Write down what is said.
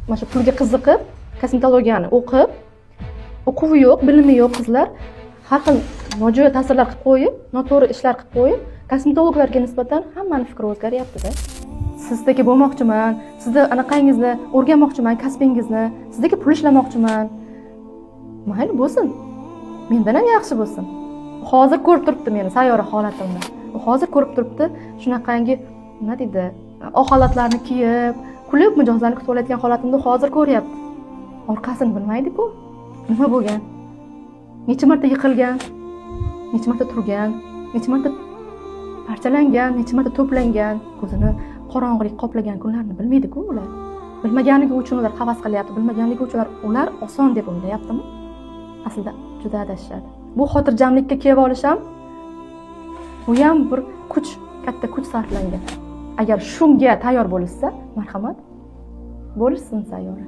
mana shu pulga qiziqib, kosmetologiyani o'qib, o'quvi yo'q, bilimi yo'q qizlar har xil nojo'ya ta'sirlar qilib qo'yib, noto'g'ri ishlar qilib qo'yib, kosmetologlarga nisbatan hammani fikri o'zgaryapti-da. Sizdagi bo'lmoqchiman, sizni anaqangizni o'rganmoqchiman, kasbingizni, sizdagi pul ishlamoqchiman. Mayli bo'lsin. Mendan ham yaxshi bo'lsin. Hozir ko'rib turibdi meni sayyora holatimni. U hozir ko'rib turibdi, shunaqangi nima deydi, oq holatlarni kiyib, kulib mijozlarni kutib olayotgan holatimni hozir ko'ryapti. Orqasini bilmaydi-ku. Nima bo'lgan? Necha marta yiqilgan, necha marta turgan, necha marta parchalangan, necha marta to'plangan, ko'zini qorong'ilik qoplagan kunlarni bilmaydi-ku ular. Bilmaganligi uchun ular havas qilyapti, bilmaganligi uchun ular oson deb o'ylayaptimi? Aslida juda adashadi. Bu xotirjamlikka kelib olish ham bu ham bir kuch, katta kuch sarflangan. Agar shunga tayyor bo'lsa, marhamat, bo'lishsin sayyora.